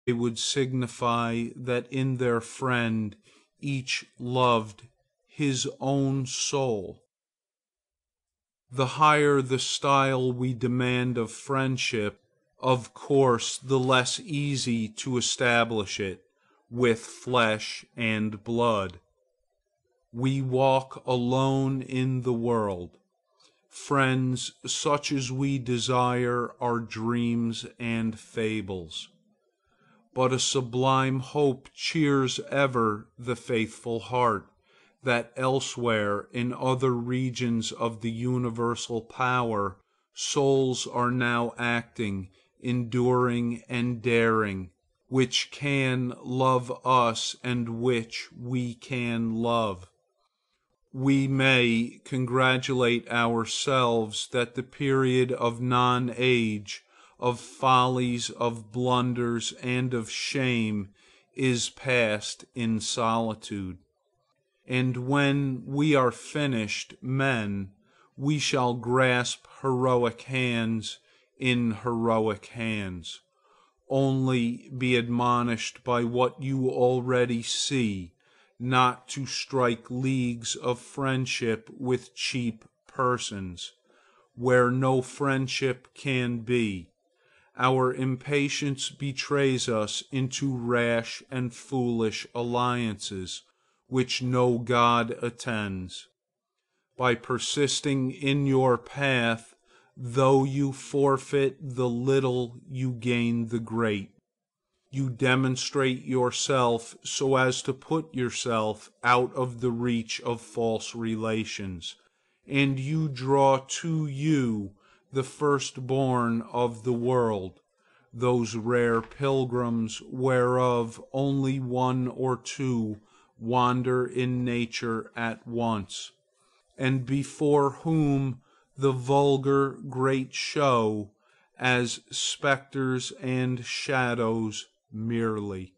They would signify that in their friend each loved his own soul. The higher the style we demand of friendship, of course the less easy to establish it with flesh and blood. We walk alone in the world. Friends such as we desire are dreams and fables. But a sublime hope cheers ever the faithful heart, that elsewhere in other regions of the universal power souls are now acting, enduring, and daring, which can love us and which we can love. We may congratulate ourselves that the period of non-age, of follies, of blunders, and of shame is past in solitude. And when we are finished men, we shall grasp heroic hands in heroic hands. Only be admonished by what you already see, not to strike leagues of friendship with cheap persons, where no friendship can be. Our impatience betrays us into rash and foolish alliances, which no God attends. By persisting in your path, though you forfeit the little, you gain the great. You demonstrate yourself so as to put yourself out of the reach of false relations, and you draw to you the firstborn of the world, those rare pilgrims whereof only one or two wander in nature at once, and before whom the vulgar great show as spectres and shadows merely.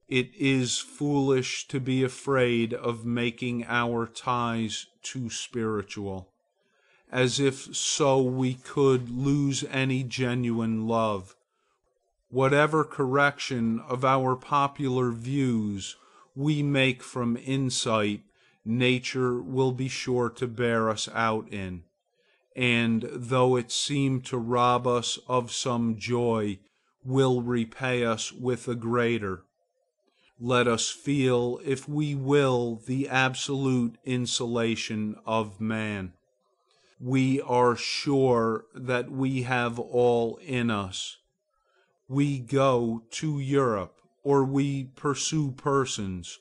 It is foolish to be afraid of making our ties too spiritual, as if so we could lose any genuine love. Whatever correction of our popular views we make from insight, nature will be sure to bear us out in, and though it seem to rob us of some joy, will repay us with a greater. Let us feel, if we will, the absolute insulation of man. We are sure that we have all in us. We go to Europe, or we pursue persons,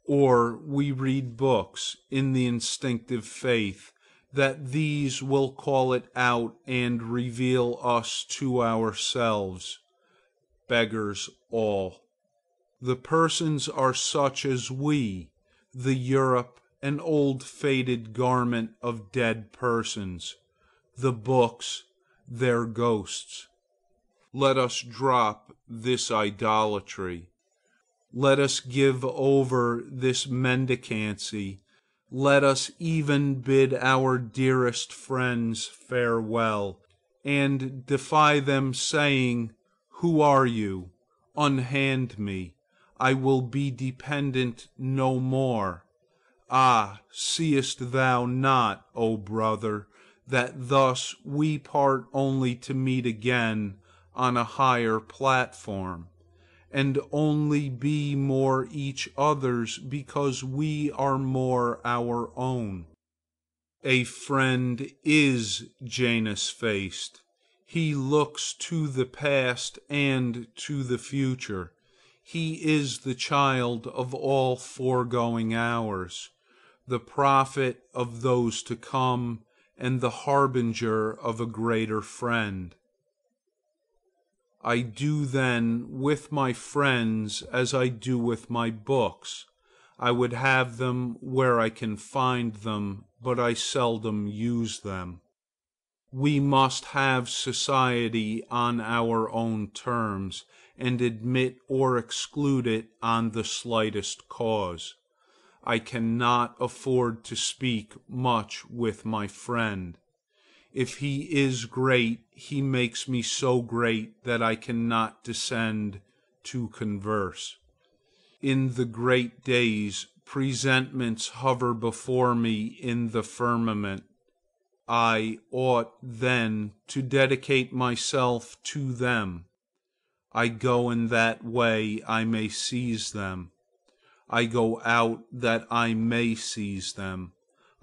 or we read books in the instinctive faith that these will call it out and reveal us to ourselves. Beggars all. The persons are such as we, the Europe an old faded garment of dead persons, the books their ghosts. Let us drop this idolatry. Let us give over this mendicancy. Let us even bid our dearest friends farewell, and defy them, saying, "Who are you? Unhand me. I will be dependent no more." Ah, seest thou not, O brother, that thus we part only to meet again on a higher platform, and only be more each other's because we are more our own? A friend is Janus-faced. He looks to the past and to the future. He is the child of all foregoing hours, the prophet of those to come, and the harbinger of a greater friend. I do then with my friends as I do with my books. I would have them where I can find them, but I seldom use them. We must have society on our own terms, and admit or exclude it on the slightest cause. I cannot afford to speak much with my friend. If he is great, he makes me so great that I cannot descend to converse. In the great days, presentments hover before me in the firmament. I ought then to dedicate myself to them. I go in that way I may seize them. I go out that I may seize them.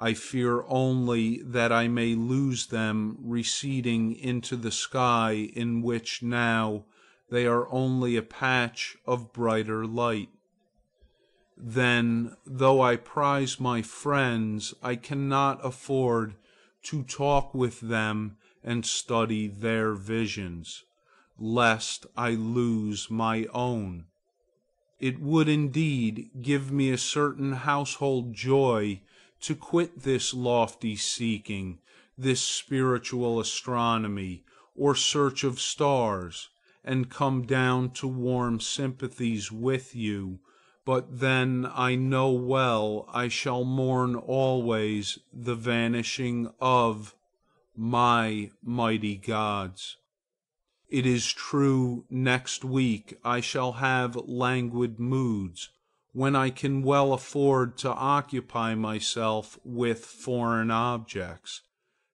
I fear only that I may lose them receding into the sky, in which now they are only a patch of brighter light. Then, though I prize my friends, I cannot afford to talk with them and study their visions, lest I lose my own. It would indeed give me a certain household joy to quit this lofty seeking, this spiritual astronomy, or search of stars, and come down to warm sympathies with you, but then I know well I shall mourn always the vanishing of my mighty gods. It is true, next week I shall have languid moods, when I can well afford to occupy myself with foreign objects.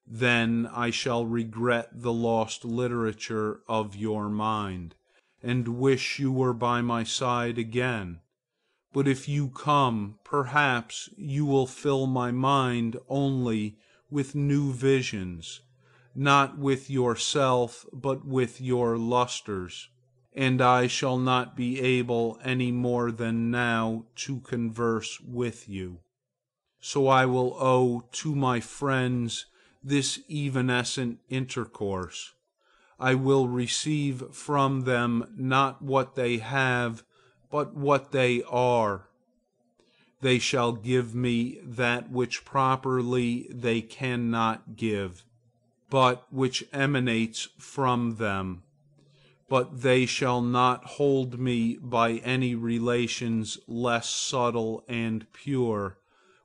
Then I shall regret the lost literature of your mind, and wish you were by my side again. But if you come, perhaps you will fill my mind only with new visions, not with yourself, but with your lustres, and I shall not be able any more than now to converse with you. So I will owe to my friends this evanescent intercourse. I will receive from them not what they have, but what they are. They shall give me that which properly they cannot give, but which emanates from them. But they shall not hold me by any relations less subtle and pure.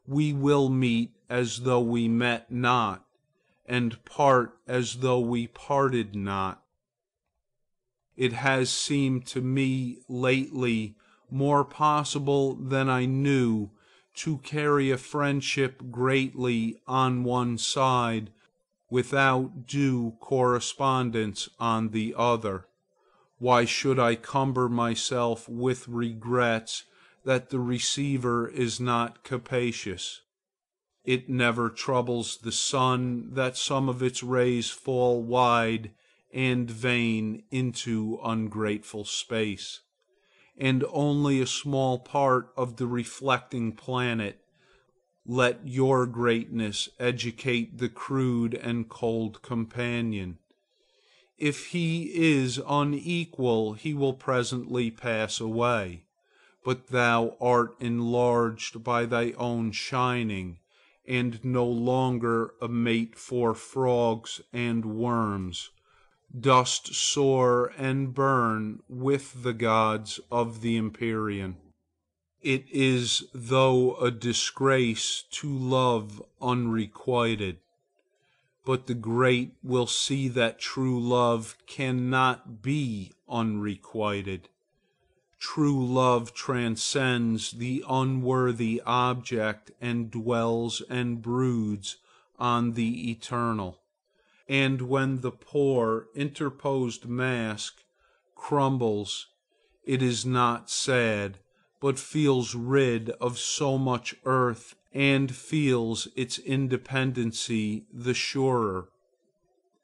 We will meet as though we met not, and part as though we parted not. It has seemed to me lately more possible than I knew to carry a friendship greatly on one side without due correspondence on the other. Why should I cumber myself with regrets that the receiver is not capacious? It never troubles the sun that some of its rays fall wide and vain into ungrateful space, and only a small part of the reflecting planet. Let your greatness educate the crude and cold companion. If he is unequal, he will presently pass away. But thou art enlarged by thy own shining, and no longer a mate for frogs and worms, dost soar and burn with the gods of the Empyrean. It is though a disgrace to love unrequited, but the great will see that true love cannot be unrequited. True love transcends the unworthy object and dwells and broods on the eternal. And when the poor interposed mask crumbles, it is not sad, but feels rid of so much earth, and feels its independency the surer.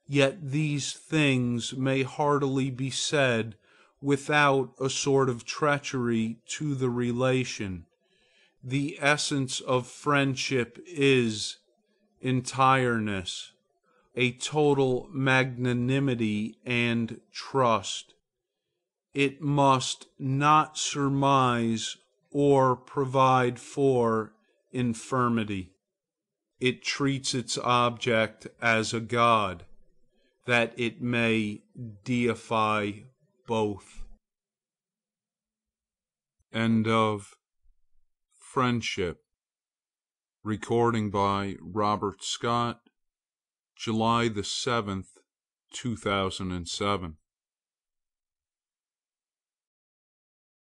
Yet these things may heartily be said without a sort of treachery to the relation. The essence of friendship is entireness, a total magnanimity and trust. It must not surmise or provide for infirmity. It treats its object as a god, that it may deify both. End of Friendship. Recording by Robert Scott. July 7, 2007.